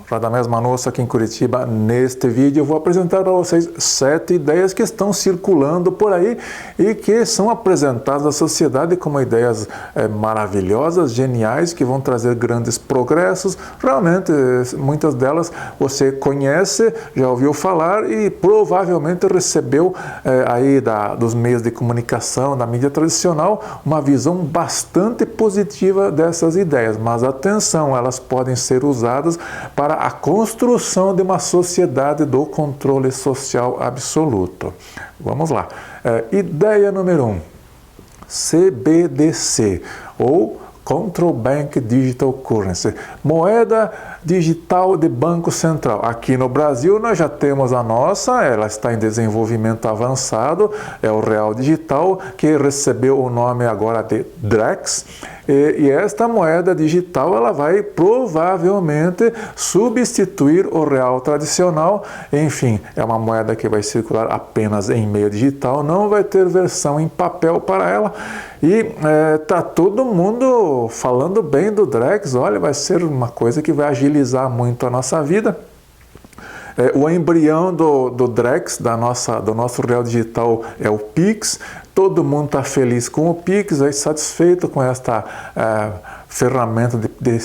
Radamés Manosso aqui em Curitiba. Neste vídeo eu vou apresentar para vocês 7 ideias que estão circulando por aí e que são apresentadas à sociedade como ideias maravilhosas, geniais, que vão trazer grandes progressos. Realmente, muitas delas você conhece, já ouviu falar e provavelmente recebeu aí dos meios de comunicação, da mídia tradicional, uma visão bastante positiva dessas ideias. Mas atenção, elas podem ser usadas para a construção de uma sociedade do controle social absoluto. Vamos lá. Ideia número 1. CBDC, ou Central Bank Digital Currency, moeda digital de Banco Central. Aqui no Brasil nós já temos a nossa, ela está em desenvolvimento avançado, é o Real Digital, que recebeu o nome agora de Drex, e esta moeda digital ela vai provavelmente substituir o real tradicional. Enfim, é uma moeda que vai circular apenas em meio digital, não vai ter versão em papel para ela. E tá todo mundo falando bem do Drex. Olha, vai ser uma coisa que vai agilizar muito a nossa vida. O embrião do Drex, do nosso real digital, é o Pix. Todo mundo está feliz com o Pix, satisfeito com esta ferramenta de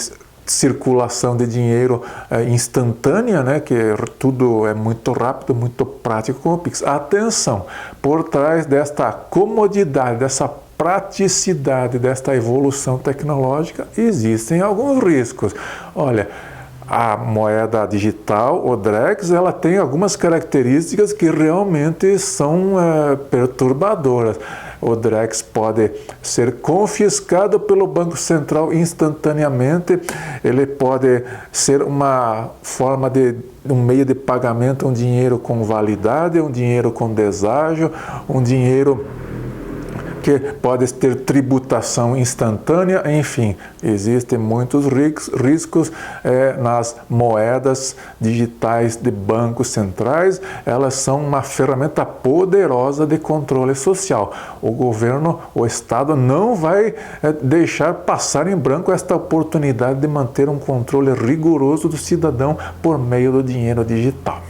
circulação de dinheiro instantânea, né, que tudo é muito rápido, muito prático com o Pix. Atenção, por trás desta comodidade, dessa praticidade, desta evolução tecnológica, existem alguns riscos. Olha, a moeda digital, o Drex, ela tem algumas características que realmente são perturbadoras. O Drex pode ser confiscado pelo Banco Central instantaneamente, ele pode ser uma forma um meio de pagamento, um dinheiro com validade, um dinheiro com deságio, um dinheiro que pode ter tributação instantânea. Enfim, existem muitos riscos nas moedas digitais de bancos centrais. Elas são uma ferramenta poderosa de controle social. O governo, o Estado não vai deixar passar em branco esta oportunidade de manter um controle rigoroso do cidadão por meio do dinheiro digital.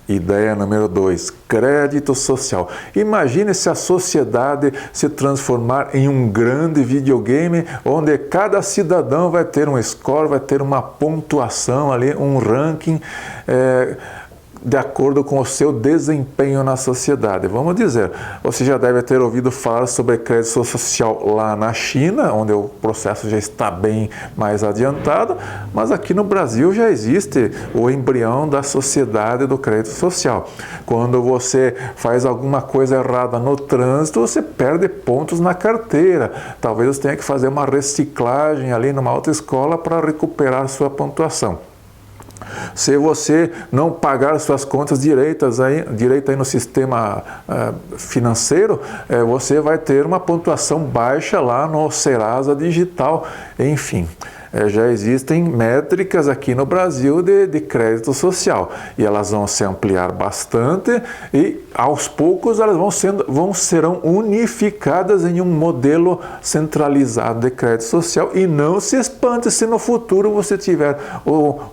Ideia número 2, crédito social. Imagine se a sociedade se transformar em um grande videogame onde cada cidadão vai ter um score, vai ter uma pontuação ali, um ranking de acordo com o seu desempenho na sociedade. Vamos dizer, você já deve ter ouvido falar sobre crédito social lá na China, onde o processo já está bem mais adiantado, mas aqui no Brasil já existe o embrião da sociedade do crédito social. Quando você faz alguma coisa errada no trânsito, você perde pontos na carteira. Talvez você tenha que fazer uma reciclagem ali numa autoescola para recuperar sua pontuação. Se você não pagar suas contas direitas aí no sistema financeiro, você vai ter uma pontuação baixa lá no Serasa Digital. Enfim, já existem métricas aqui no Brasil de crédito social e elas vão se ampliar bastante e aos poucos elas serão unificadas em um modelo centralizado de crédito social. E não se espante se no futuro você tiver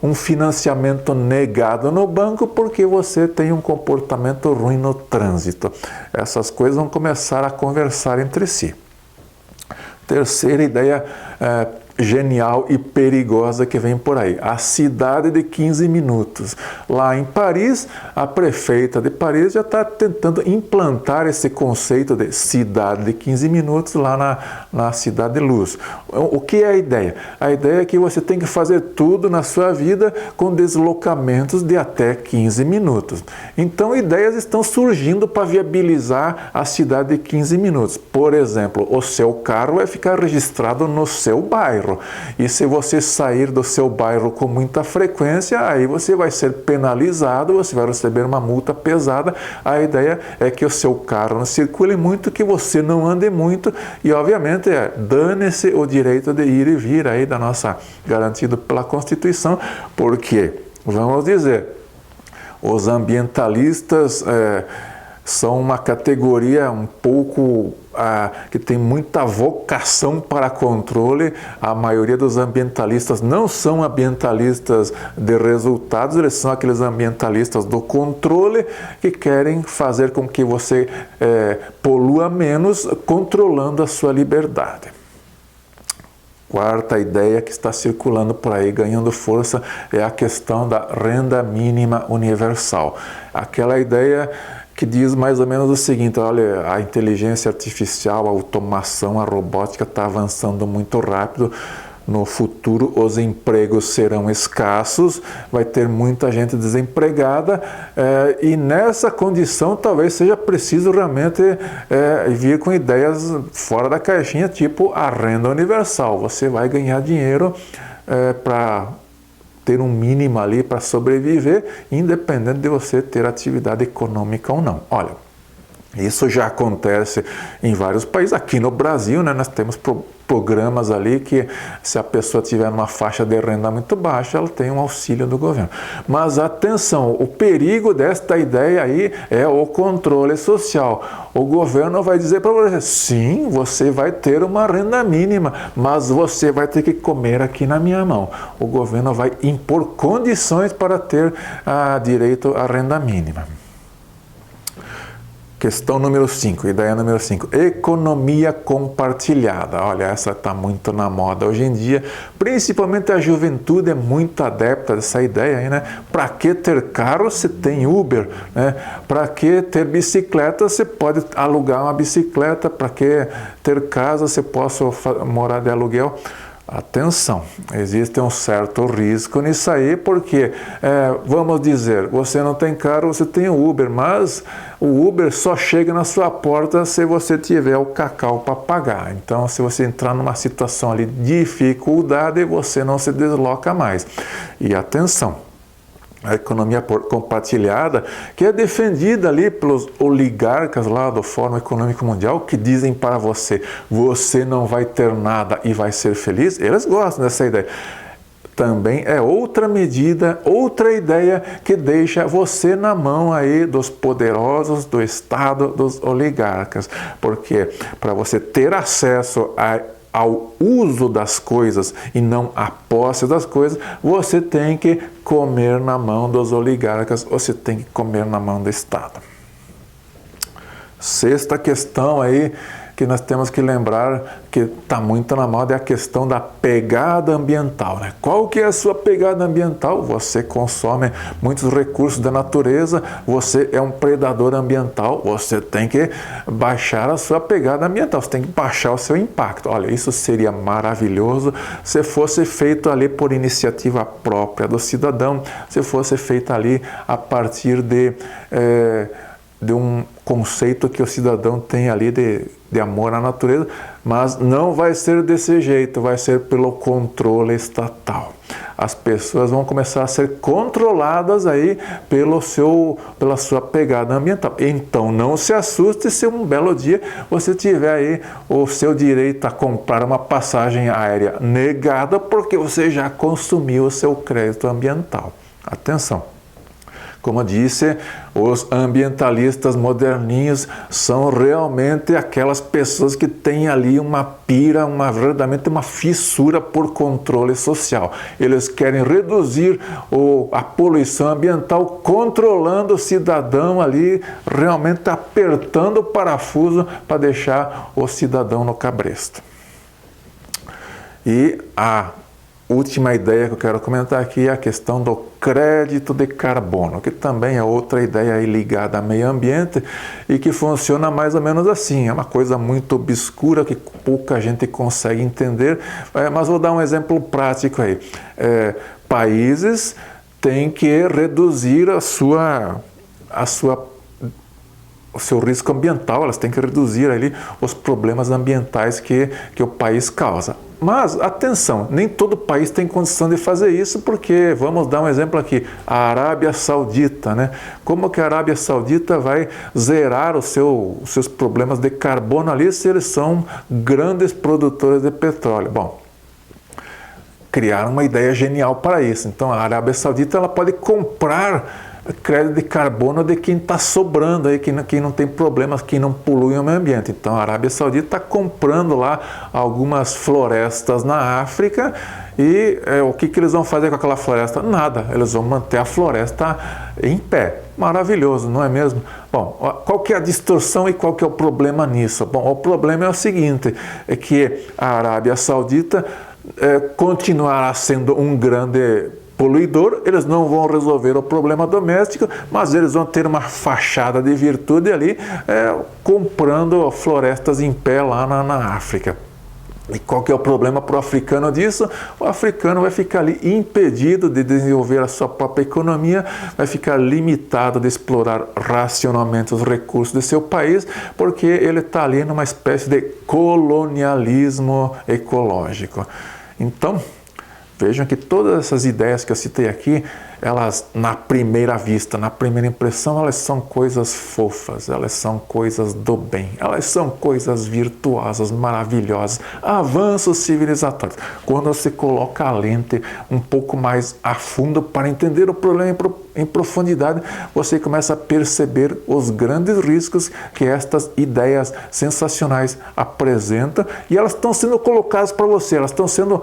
um financiamento negado no banco porque você tem um comportamento ruim no trânsito. Essas coisas vão começar a conversar entre si. Terceira ideia genial e perigosa que vem por aí, a cidade de 15 minutos. Lá em Paris, a prefeita de Paris já está tentando implantar esse conceito de cidade de 15 minutos lá na Cidade de Luz. O que é a ideia? A ideia é que você tem que fazer tudo na sua vida com deslocamentos de até 15 minutos. Então, ideias estão surgindo para viabilizar a cidade de 15 minutos. Por exemplo, o seu carro vai ficar registrado no seu bairro. E se você sair do seu bairro com muita frequência, aí você vai ser penalizado, você vai receber uma multa pesada. A ideia é que o seu carro não circule muito, que você não ande muito e, obviamente, dane-se o direito de ir e vir aí garantido pela Constituição, porque, vamos dizer, os ambientalistas são uma categoria um pouco que tem muita vocação para controle. A maioria dos ambientalistas não são ambientalistas de resultados, eles são aqueles ambientalistas do controle que querem fazer com que você polua menos, controlando a sua liberdade. Quarta ideia que está circulando por aí, ganhando força, é a questão da renda mínima universal. Aquela ideia que diz mais ou menos o seguinte: olha, a inteligência artificial, a automação, a robótica está avançando muito rápido. No futuro, os empregos serão escassos, vai ter muita gente desempregada, e nessa condição talvez seja preciso realmente vir com ideias fora da caixinha, tipo a renda universal. Você vai ganhar dinheiro para ter um mínimo ali para sobreviver, independente de você ter atividade econômica ou não. Olha, isso já acontece em vários países. Aqui no Brasil, né, nós temos programas ali que, se a pessoa tiver numa faixa de renda muito baixa, ela tem um auxílio do governo. Mas atenção, o perigo desta ideia aí é o controle social. O governo vai dizer para você: sim, você vai ter uma renda mínima, mas você vai ter que comer aqui na minha mão. O governo vai impor condições para ter direito à renda mínima. Questão número 5, ideia número 5, economia compartilhada. Olha, essa está muito na moda hoje em dia, principalmente a juventude é muito adepta dessa ideia aí, né? Para que ter carro se tem Uber, né? Para que ter bicicleta, você pode alugar uma bicicleta. Para que ter casa, você possa morar de aluguel. Atenção, existe um certo risco nisso aí, porque, vamos dizer, você não tem carro, você tem o Uber, mas o Uber só chega na sua porta se você tiver o cacau para pagar. Então, se você entrar numa situação ali de dificuldade, você não se desloca mais. E atenção, a economia compartilhada, que é defendida ali pelos oligarcas lá do Fórum Econômico Mundial, que dizem para você: você não vai ter nada e vai ser feliz. Eles gostam dessa ideia. Também é outra medida, outra ideia que deixa você na mão aí dos poderosos, do Estado, dos oligarcas. Porque para você ter acesso ao uso das coisas e não à posse das coisas, você tem que comer na mão dos oligarcas, você tem que comer na mão do Estado. Sexta questão aí que nós temos que lembrar, que está muito na moda, é a questão da pegada ambiental, né? Qual que é a sua pegada ambiental? Você consome muitos recursos da natureza, você é um predador ambiental, você tem que baixar a sua pegada ambiental, você tem que baixar o seu impacto. Olha, isso seria maravilhoso se fosse feito ali por iniciativa própria do cidadão, se fosse feito ali a partir de um conceito que o cidadão tem ali de amor à natureza, mas não vai ser desse jeito, vai ser pelo controle estatal. As pessoas vão começar a ser controladas aí pela sua pegada ambiental. Então não se assuste se um belo dia você tiver aí o seu direito a comprar uma passagem aérea negada porque você já consumiu o seu crédito ambiental. Atenção! Como disse, os ambientalistas moderninhos são realmente aquelas pessoas que têm ali uma pira, verdadeiramente uma fissura por controle social. Eles querem reduzir a poluição ambiental, controlando o cidadão ali, realmente apertando o parafuso para deixar o cidadão no cabresto. E a última ideia que eu quero comentar aqui é a questão do crédito de carbono, que também é outra ideia aí ligada ao meio ambiente e que funciona mais ou menos assim. É uma coisa muito obscura que pouca gente consegue entender, mas vou dar um exemplo prático aí. Países têm que reduzir o seu risco ambiental, elas têm que reduzir ali os problemas ambientais que o país causa. Mas, atenção, nem todo país tem condição de fazer isso, porque, vamos dar um exemplo aqui, a Arábia Saudita, né? Como que a Arábia Saudita vai zerar os seus problemas de carbono ali se eles são grandes produtores de petróleo? Bom, criaram uma ideia genial para isso. Então, a Arábia Saudita ela pode comprar crédito de carbono de quem está sobrando aí, quem não tem problemas, quem não polui o meio ambiente. Então a Arábia Saudita está comprando lá algumas florestas na África e o que eles vão fazer com aquela floresta? Nada, eles vão manter a floresta em pé. Maravilhoso, não é mesmo? Bom, qual que é a distorção e qual que é o problema nisso? Bom, o problema é o seguinte, é que a Arábia Saudita continuará sendo um grande poluidor, eles não vão resolver o problema doméstico, mas eles vão ter uma fachada de virtude ali, comprando florestas em pé lá na África. E qual que é o problema para o africano disso? O africano vai ficar ali impedido de desenvolver a sua própria economia, vai ficar limitado de explorar racionalmente os recursos do seu país, porque ele está ali numa espécie de colonialismo ecológico. Então, vejam que todas essas ideias que eu citei aqui, elas, na primeira vista, na primeira impressão, elas são coisas fofas, elas são coisas do bem, elas são coisas virtuosas, maravilhosas, avanços civilizatórios. Quando você coloca a lente um pouco mais a fundo para entender o problema em profundidade, você começa a perceber os grandes riscos que estas ideias sensacionais apresentam, e elas estão sendo colocadas para você, elas estão sendo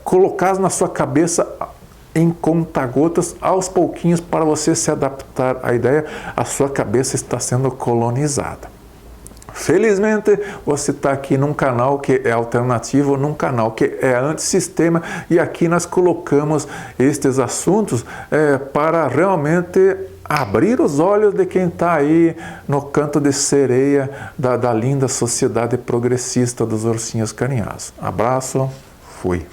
colocadas na sua cabeça em conta-gotas, aos pouquinhos, para você se adaptar à ideia. A sua cabeça está sendo colonizada. Felizmente, você está aqui num canal que é alternativo, num canal que é antissistema, e aqui nós colocamos estes assuntos para realmente abrir os olhos de quem está aí no canto de sereia da linda sociedade progressista dos ursinhos carinhosos. Abraço, fui.